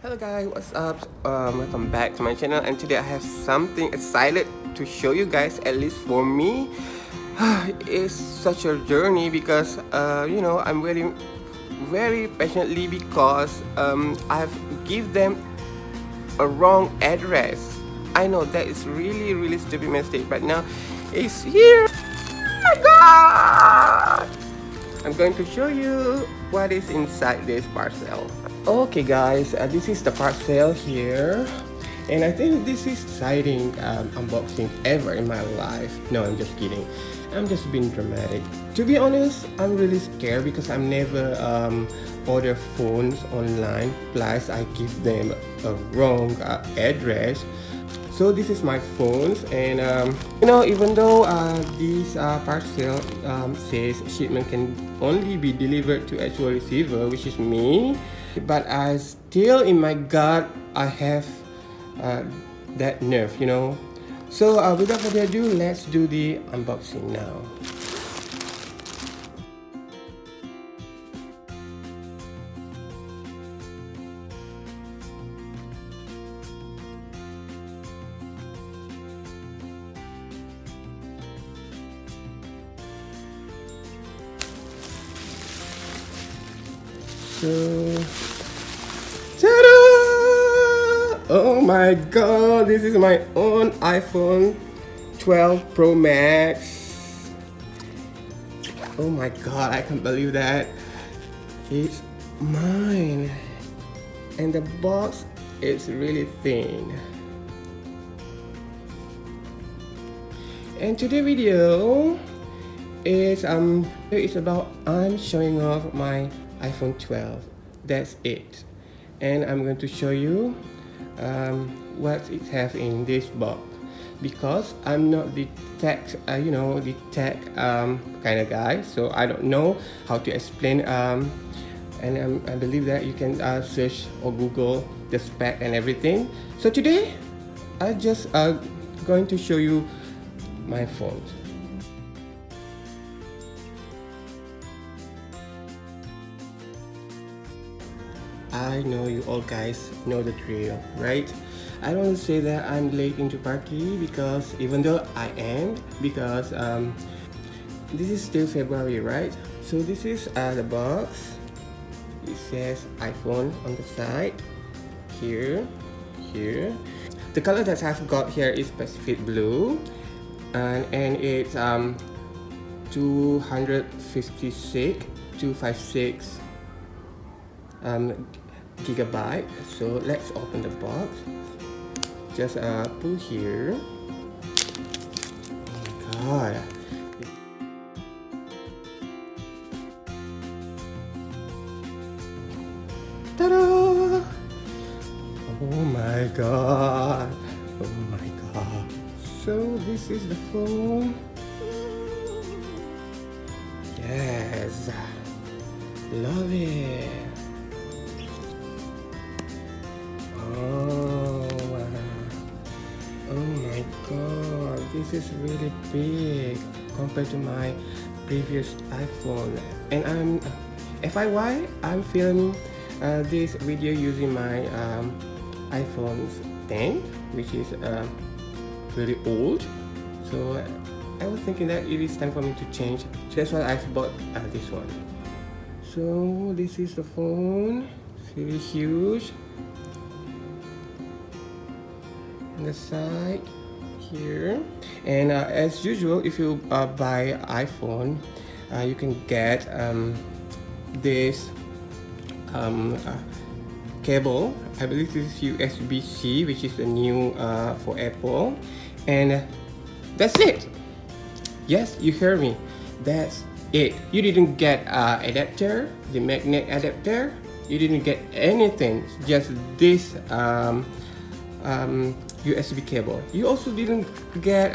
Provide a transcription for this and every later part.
Hello guys, what's up? Welcome back to my channel, and today I have something excited to show you guys. At least for me, it's such a journey because I'm waiting very patiently because I've give them a wrong address. I know that is really stupid mistake, but now it's here. Oh my god! I'm going to show you what is inside this parcel. Okay guys, this is the parcel here, and I think this is exciting unboxing ever in my life. No, I'm just kidding. I'm just being dramatic. To be honest, I'm really scared because I'm never order phones online. Plus, I give them a wrong address. So this is my phones, and even though this parcel says shipment can only be delivered to actual receiver, which is me, but I still in my gut I have that nerve, So without further ado, let's do the unboxing now. So, ta-da! Oh my god, this is my own iPhone 12 Pro Max. Oh my god, I can't believe that. It's mine. And the box is really thin. And today's video is it's about I'm showing off my iPhone 12. That's it. And I'm going to show you what it has in this box, because I'm not the tech kind of guy, so I don't know how to explain and I believe that you can search or Google the spec and everything. So today I just going to show you my phone. I know you all guys know the drill, right? I don't say that I'm late into party, because even though I am, because this is still February, right? So this is the box. It says iPhone on the side, here. The color that I've got here is Pacific Blue, and it's 256 gigabyte. So let's open the box. Just pull here. Oh my god. Ta-da! Oh my god. Oh my god. So this is the phone. Yes. Love it. Oh my god, this is really big compared to my previous iPhone. And I'm filming this video using my iPhone 10, which is really old. So I was thinking that it is time for me to change. So that's why I bought this one. So this is the phone. It's really huge. On the side here, and as usual, if you buy iPhone, you can get this cable. I believe this is USB-C, which is the new for Apple, and that's it. Yes, you hear me, that's it. You didn't get adapter, the magnet adapter. You didn't get anything, just this USB cable. You also didn't get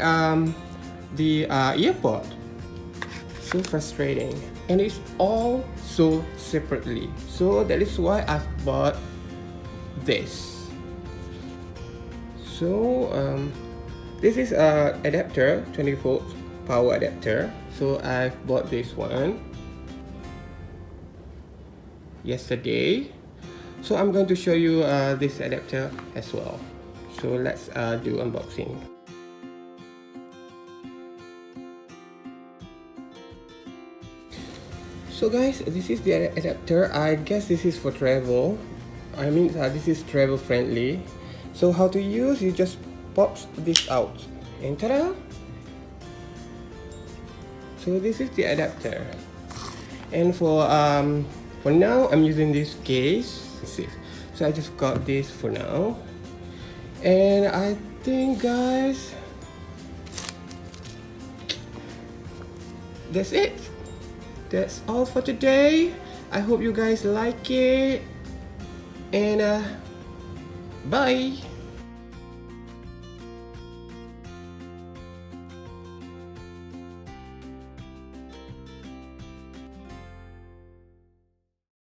the earpod. So frustrating, and it's all so separately. So that is why I've bought this. So this is a adapter, 20-volt power adapter. So I've bought this one yesterday. So I'm going to show you this adapter as well. So let's do unboxing. So guys, this is the adapter. I guess this is for travel. I mean, this is travel friendly. So how to use? You just pop this out, and ta-da! So this is the adapter. And for now, I'm using this case. So I just got this for now. And I think, guys, that's it. That's all for today. I hope you guys like it. And bye.